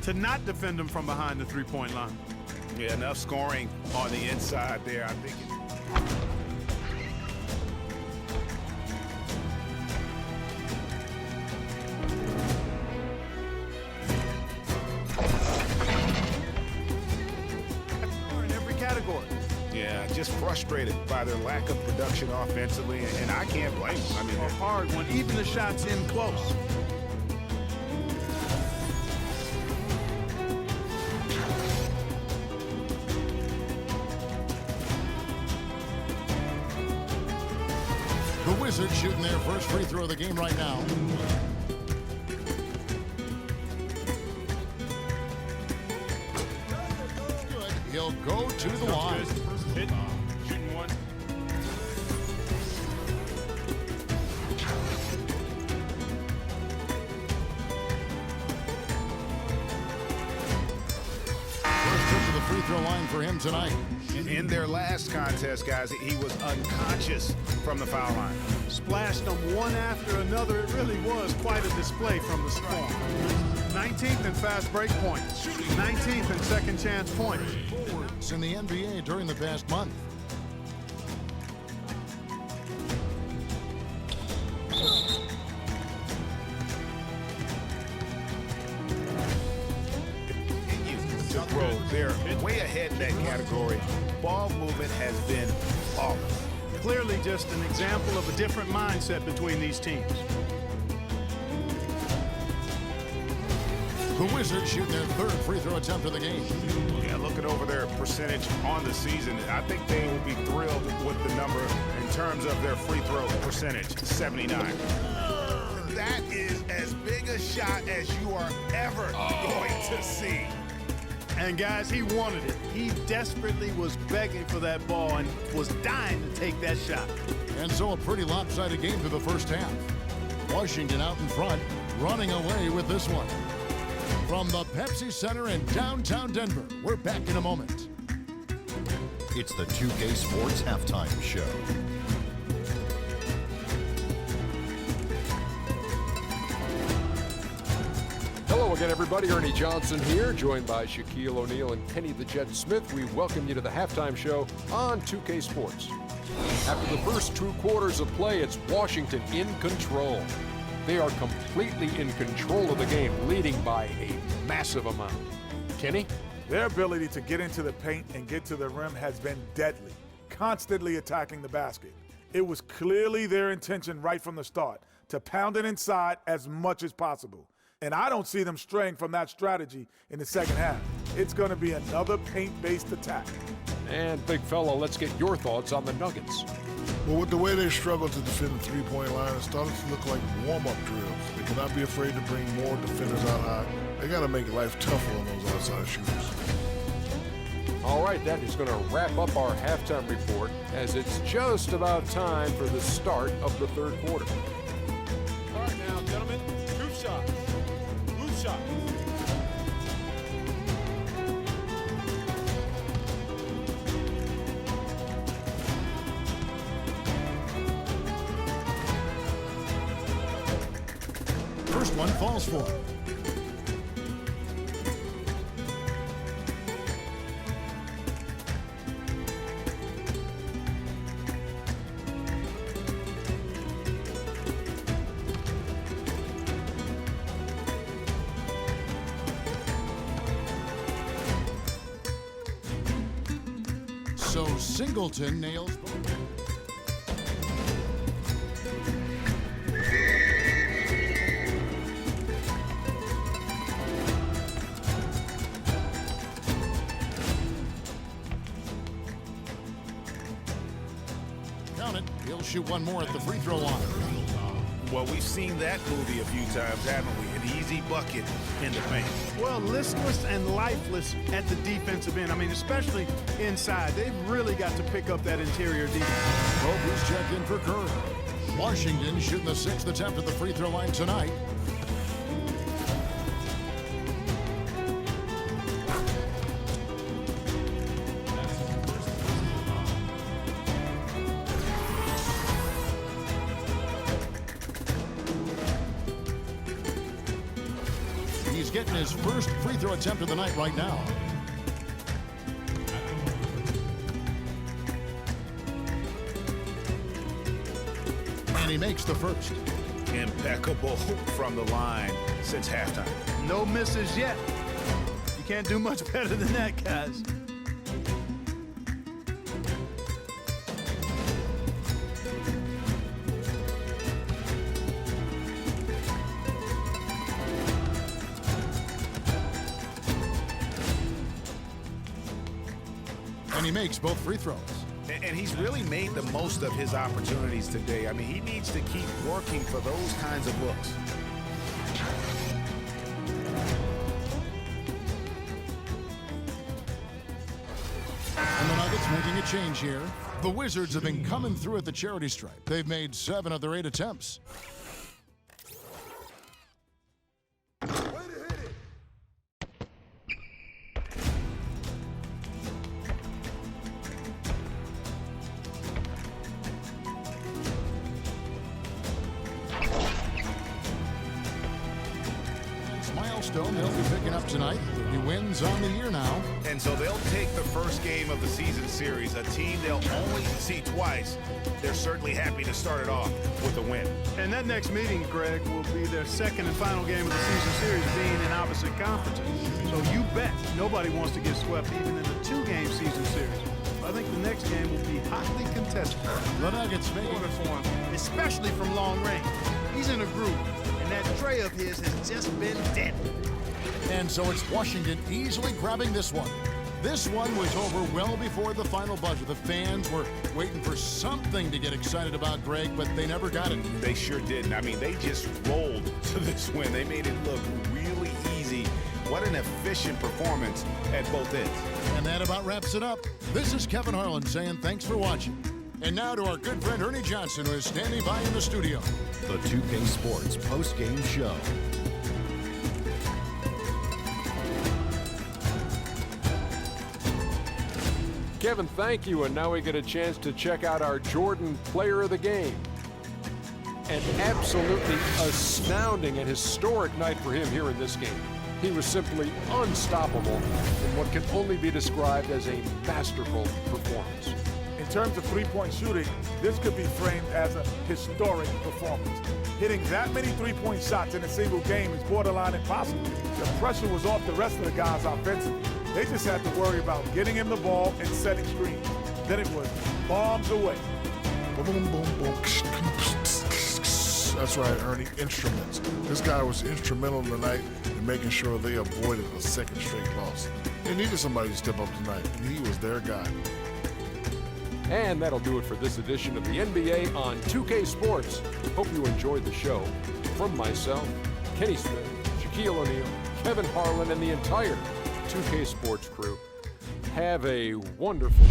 to not defend him from behind the three-point line. Yeah, enough scoring on the inside there, I think. In every category. Yeah, just frustrated by their lack of production offensively, and I can't blame them. I mean, A hard one, even the shots in close. The Wizards shooting their first free throw of the game right now. Good. He'll go to the line. Hit. Shooting one. First trip to the free throw line for him tonight. in their last contest, guys, he was unconscious from the foul line. Splashed them one after another. It really was quite a display from the Storm. 19th in fast break points. 19th in second chance points. Forwards in the NBA during the past month. They're way ahead in that category. Ball movement has been off. Clearly just an example of a different mindset between these teams. The Wizards shoot their third free throw attempt of the game. Yeah, looking over their percentage on the season, I think they will be thrilled with the number in terms of their free throw percentage, 79. That is as big a shot as you are ever going to see. And guys, he wanted it. He desperately was begging for that ball and was dying to take that shot. And so a pretty lopsided game for the first half. Washington out in front, running away with this one. From the Pepsi Center in downtown Denver, we're back in a moment. It's the 2K Sports Halftime Show. Hello again, everybody. Ernie Johnson here, joined by Shaquille O'Neal and Kenny the Jet Smith. We welcome you to the halftime show on 2K Sports. After the first 2 quarters of play, it's Washington in control. They are completely in control of the game, leading by a massive amount. Kenny? Their ability to get into the paint and get to the rim has been deadly, constantly attacking the basket. It was clearly their intention right from the start to pound it inside as much as possible. And I don't see them straying from that strategy in the second half. It's going to be another paint-based attack. And big fella, let's get your thoughts on the Nuggets. Well, with the way they struggle to defend the three-point line, it's starting to look like warm-up drills. They cannot be afraid to bring more defenders out high. They got to make life tougher on those outside shooters. All right, that is going to wrap up our halftime report, as it's just about time for the start of the third quarter. All right now, gentlemen, two shots. Blue shot. First one falls for him. So Singleton nails both. Count it. He'll shoot one more at the free throw line. Well, we've seen that movie a few times, haven't we? An easy bucket in the paint. Well, listless and lifeless at the defensive end. I mean, especially inside. They've really got to pick up that interior defense. Kobe's checked in for Curry. Washington shooting the 6th attempt at the free throw line tonight. getting his first free throw attempt of the night right now. And he makes the first. Impeccable from the line since halftime. No misses yet. You can't do much better than that, guys. And he makes both free throws. And he's really made the most of his opportunities today. I mean, he needs to keep working for those kinds of looks. And the Nuggets making a change here. The Wizards have been coming through at the charity stripe. They've made 7 of their 8 attempts. Milestone they'll be picking up tonight. 30 wins on the year now. And so they'll take the first game of the season series, a team they'll only see twice. They're certainly happy to start it off with a win. And that next meeting, Greg, will be their second and final game of the season series, being in opposite conferences. So you bet nobody wants to get swept even in the 2-game season series. I think the next game will be hotly contested. The Nuggets making For him, especially from long range. He's in a groove, and that tray of his has just been deadly. And so it's Washington easily grabbing this one. This one was over well before the final buzzer. The fans were waiting for something to get excited about, Greg, but they never got it. They sure didn't. I mean, they just rolled to this win. They made it look really easy. What an efficient performance at both ends. And that about wraps it up. This is Kevin Harlan saying thanks for watching. And now to our good friend Ernie Johnson, who is standing by in the studio. The 2K Sports post-game show. Kevin, thank you. And now we get a chance to check out our Jordan Player of the Game. An absolutely astounding and historic night for him here in this game. He was simply unstoppable in what can only be described as a masterful performance. In terms of three-point shooting, this could be framed as a historic performance. Hitting that many three-point shots in a single game is borderline impossible. The pressure was off the rest of the guys offensively. They just had to worry about getting him the ball and setting screens. Then it was bombs away. Boom, boom, boom. That's right, Ernie. Instruments. This guy was instrumental tonight in making sure they avoided a second straight loss. They needed somebody to step up tonight, and he was their guy. And that'll do it for this edition of the NBA on 2K Sports. Hope you enjoyed the show. From myself, Kenny Smith, Shaquille O'Neal, Kevin Harlan, and the entire 2K Sports crew, have a wonderful